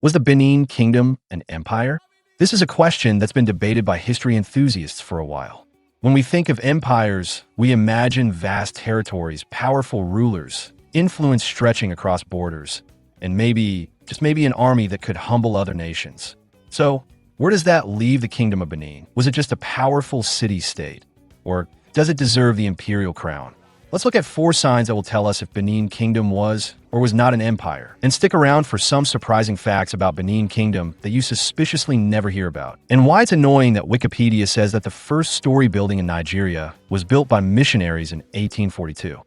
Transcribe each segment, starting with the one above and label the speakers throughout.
Speaker 1: Was the Benin Kingdom an empire? This is a question that's been debated by history enthusiasts for a while. When we think of empires, we imagine vast territories, powerful rulers, influence stretching across borders, and just maybe an army that could humble other nations. So, where does that leave the Kingdom of Benin? Was it just a powerful city-state? Or does it deserve the imperial crown? Let's look at 4 signs that will tell us if Benin Kingdom was or was not an empire. And stick around for some surprising facts about Benin Kingdom that you suspiciously never hear about. And why it's annoying that Wikipedia says that the first story building in Nigeria was built by missionaries in 1842.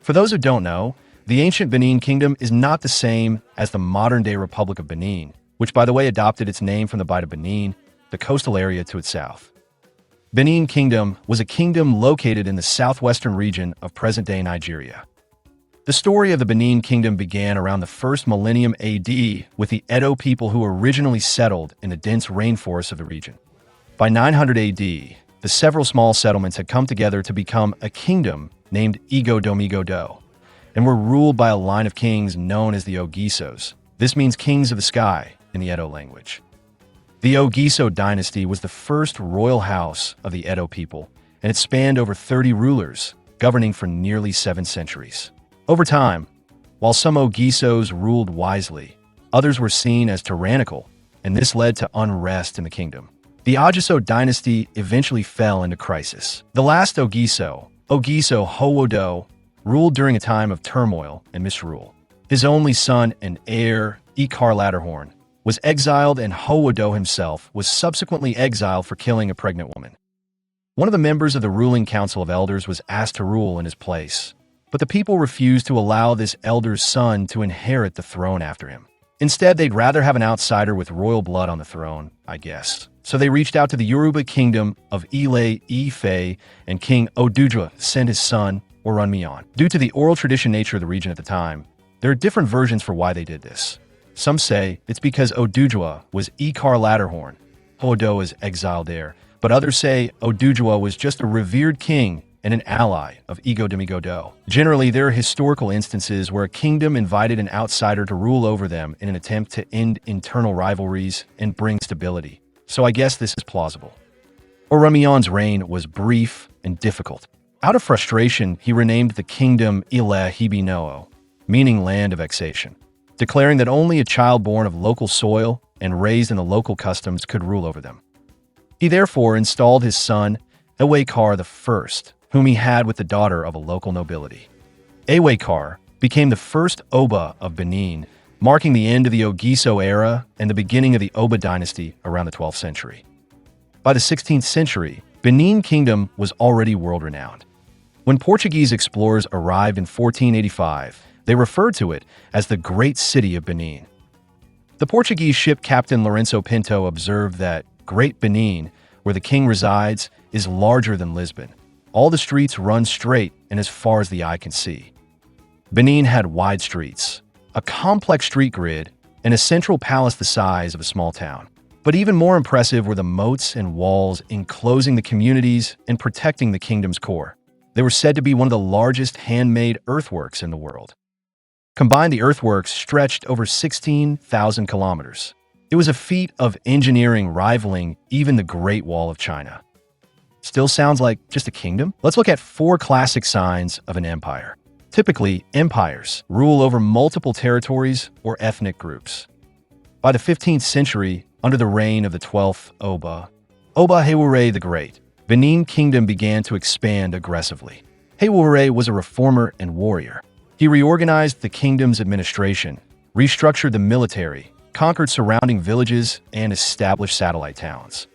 Speaker 1: For those who don't know, the ancient Benin Kingdom is not the same as the modern-day Republic of Benin, which by the way adopted its name from the Bight of Benin, the coastal area to its south. Benin Kingdom was a kingdom located in the southwestern region of present-day Nigeria. The story of the Benin Kingdom began around the first millennium AD with the Edo people who originally settled in the dense rainforests of the region. By 900 AD, the several small settlements had come together to become a kingdom named Igbo-Domigo-Do, and were ruled by a line of kings known as the Ogisos. This means kings of the sky in the Edo language. The Ogiso dynasty was the first royal house of the Edo people, and it spanned over 30 rulers, governing for nearly 7 centuries. Over time, while some Ogisos ruled wisely, others were seen as tyrannical, and this led to unrest in the kingdom. The Ogiso dynasty eventually fell into crisis. The last Ogiso, Ogiso Howodo, ruled during a time of turmoil and misrule. His only son and heir, Egharevba, was exiled, and Howodo himself was subsequently exiled for killing a pregnant woman. One of the members of the ruling council of elders was asked to rule in his place, but the people refused to allow this elder's son to inherit the throne after him. Instead, they'd rather have an outsider with royal blood on the throne, I guess. So they reached out to the Yoruba kingdom of Ile Ife, and King Oduduwa sent his son, Orunmiyan. Due to the oral tradition nature of the region at the time, there are different versions for why they did this. Some say it's because Oduduwa was Egharevba, Howodo was exiled there, but others say Oduduwa was just a revered king and an ally of Igbo-Domigo-Do. Generally, there are historical instances where a kingdom invited an outsider to rule over them in an attempt to end internal rivalries and bring stability. So I guess this is plausible. Orunmiyan's reign was brief and difficult. Out of frustration, he renamed the kingdom Ile-Hibinoo, meaning land of vexation, declaring that only a child born of local soil and raised in the local customs could rule over them. He therefore installed his son, Ewekar I, whom he had with the daughter of a local nobility. Ewekar became the first Oba of Benin, marking the end of the Ogiso era and the beginning of the Oba dynasty around the 12th century. By the 16th century, Benin Kingdom was already world-renowned. When Portuguese explorers arrived in 1485, they referred to it as the Great City of Benin. The Portuguese ship captain Lourenço Pinto observed that Great Benin, where the king resides, is larger than Lisbon. All the streets run straight and as far as the eye can see. Benin had wide streets, a complex street grid, and a central palace the size of a small town. But even more impressive were the moats and walls enclosing the communities and protecting the kingdom's core. They were said to be one of the largest handmade earthworks in the world. Combined, the earthworks stretched over 16,000 kilometers. It was a feat of engineering rivaling even the Great Wall of China. Still sounds like just a kingdom? Let's look at 4 classic signs of an empire. Typically, empires rule over multiple territories or ethnic groups. By the 15th century, under the reign of the 12th Oba Hewere the Great, Benin Kingdom began to expand aggressively. Hewere was a reformer and warrior. He reorganized the kingdom's administration, restructured the military, conquered surrounding villages, and established satellite towns.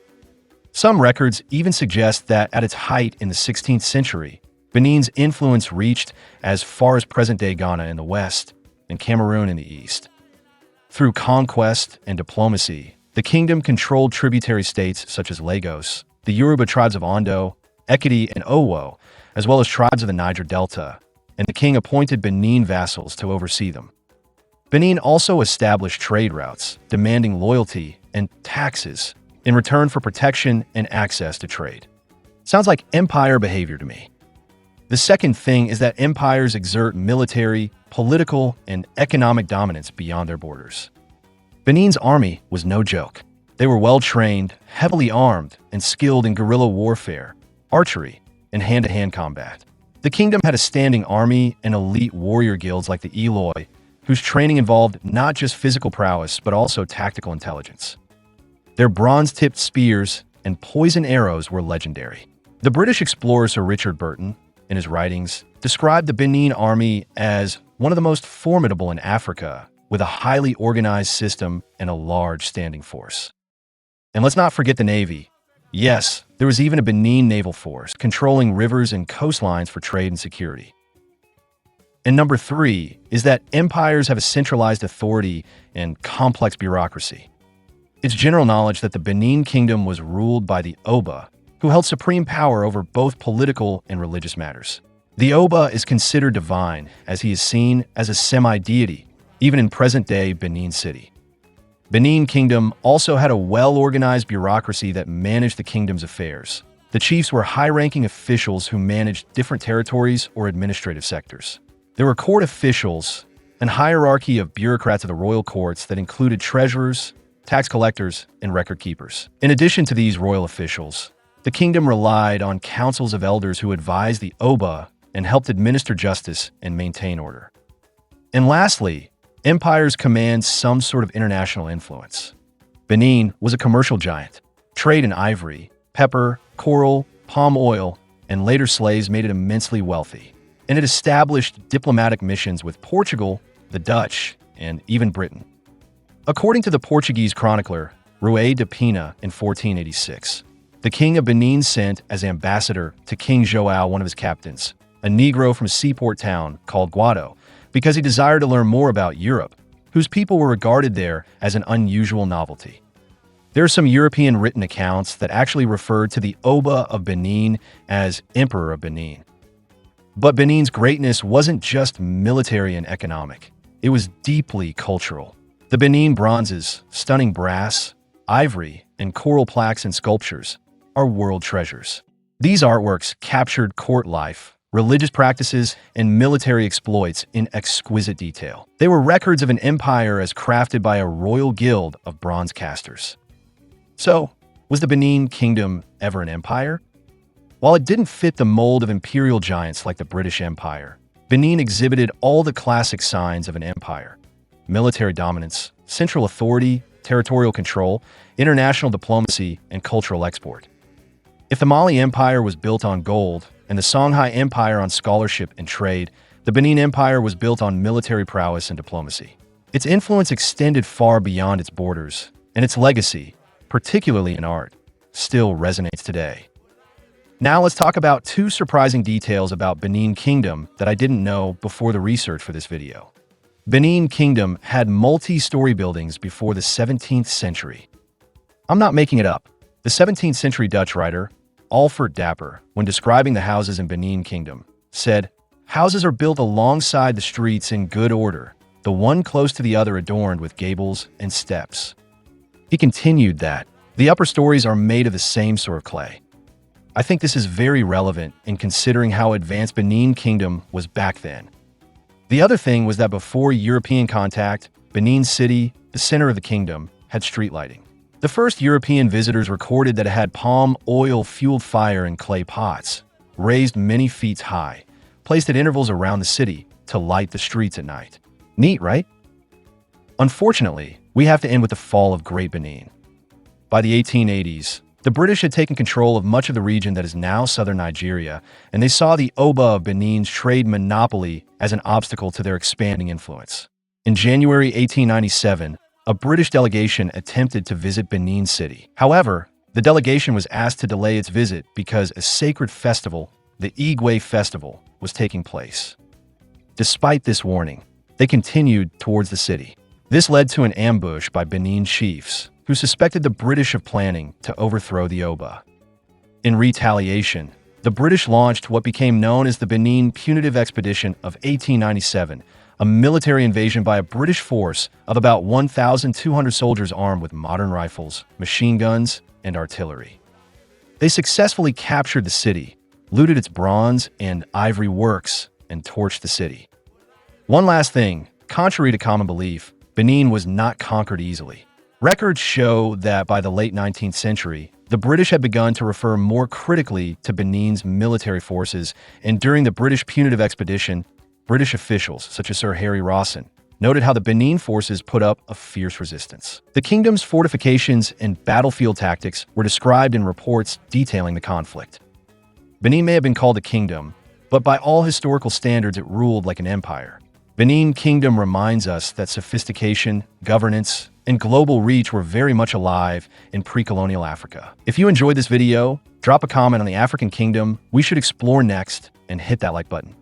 Speaker 1: Some records even suggest that at its height in the 16th century, Benin's influence reached as far as present-day Ghana in the west and Cameroon in the east. Through conquest and diplomacy, the kingdom controlled tributary states such as Lagos, the Yoruba tribes of Ondo, Ekiti, and Owo, as well as tribes of the Niger Delta, and the king appointed Benin vassals to oversee them. Benin also established trade routes, demanding loyalty and taxes in return for protection and access to trade. Sounds like empire behavior to me. The second thing is that empires exert military, political, and economic dominance beyond their borders. Benin's army was no joke. They were well-trained, heavily armed, and skilled in guerrilla warfare, archery, and hand-to-hand combat. The kingdom had a standing army and elite warrior guilds like the Eloi, whose training involved not just physical prowess but also tactical intelligence. Their bronze-tipped spears and poison arrows were legendary. The British explorer Sir Richard Burton, in his writings, described the Benin army as one of the most formidable in Africa, with a highly organized system and a large standing force. And let's not forget the Navy. Yes, there was even a Benin naval force controlling rivers and coastlines for trade and security. And number 3 is that empires have a centralized authority and complex bureaucracy. It's general knowledge that the Benin Kingdom was ruled by the Oba, who held supreme power over both political and religious matters. The Oba is considered divine, as he is seen as a semi-deity, even in present-day Benin City. Benin Kingdom also had a well-organized bureaucracy that managed the kingdom's affairs. The chiefs were high-ranking officials who managed different territories or administrative sectors. There were court officials and hierarchy of bureaucrats of the royal courts that included treasurers, tax collectors, and record keepers. In addition to these royal officials, the kingdom relied on councils of elders who advised the Oba and helped administer justice and maintain order. And lastly, empires command some sort of international influence. Benin was a commercial giant. Trade in ivory, pepper, coral, palm oil, and later slaves made it immensely wealthy. And it established diplomatic missions with Portugal, the Dutch, and even Britain. According to the Portuguese chronicler Rui de Pina in 1486, the king of Benin sent as ambassador to King João one of his captains, a Negro from a seaport town called Guado, because he desired to learn more about Europe, whose people were regarded there as an unusual novelty. There are some European written accounts that actually referred to the Oba of Benin as Emperor of Benin. But Benin's greatness wasn't just military and economic. It was deeply cultural. The Benin bronzes, stunning brass, ivory, and coral plaques and sculptures are world treasures. These artworks captured court life, religious practices, and military exploits in exquisite detail. They were records of an empire as crafted by a royal guild of bronze casters. So, was the Benin Kingdom ever an empire? While it didn't fit the mold of imperial giants like the British Empire, Benin exhibited all the classic signs of an empire: military dominance, central authority, territorial control, international diplomacy, and cultural export. If the Mali Empire was built on gold, and the Songhai Empire on scholarship and trade, the Benin Empire was built on military prowess and diplomacy. Its influence extended far beyond its borders, and its legacy, particularly in art, still resonates today. Now let's talk about 2 surprising details about Benin Kingdom that I didn't know before the research for this video. Benin Kingdom had multi-story buildings before the 17th century. I'm not making it up. The 17th century Dutch writer, Alfred Dapper, when describing the houses in Benin Kingdom, said, "Houses are built alongside the streets in good order, the one close to the other adorned with gables and steps." He continued that, "The upper stories are made of the same sort of clay." I think this is very relevant in considering how advanced Benin Kingdom was back then. The other thing was that before European contact, Benin City, the center of the kingdom, had street lighting. The first European visitors recorded that it had palm oil-fueled fire in clay pots, raised many feet high, placed at intervals around the city to light the streets at night. Neat, right? Unfortunately, we have to end with the fall of Great Benin. By the 1880s, the British had taken control of much of the region that is now southern Nigeria, and they saw the Oba of Benin's trade monopoly as an obstacle to their expanding influence. In January 1897, a British delegation attempted to visit Benin City. However, the delegation was asked to delay its visit because a sacred festival, the Igwe Festival, was taking place. Despite this warning, they continued towards the city. This led to an ambush by Benin chiefs, who suspected the British of planning to overthrow the Oba. In retaliation, the British launched what became known as the Benin Punitive Expedition of 1897, a military invasion by a British force of about 1,200 soldiers armed with modern rifles, machine guns, and artillery. They successfully captured the city, looted its bronze and ivory works, and torched the city. One last thing, contrary to common belief, Benin was not conquered easily. Records show that by the late 19th century, the British had begun to refer more critically to Benin's military forces, and during the British punitive expedition, British officials, such as Sir Harry Rawson, noted how the Benin forces put up a fierce resistance. The kingdom's fortifications and battlefield tactics were described in reports detailing the conflict. Benin may have been called a kingdom, but by all historical standards it ruled like an empire. Benin Kingdom reminds us that sophistication, governance, and global reach were very much alive in pre-colonial Africa. If you enjoyed this video, drop a comment on the African kingdom we should explore next and hit that like button.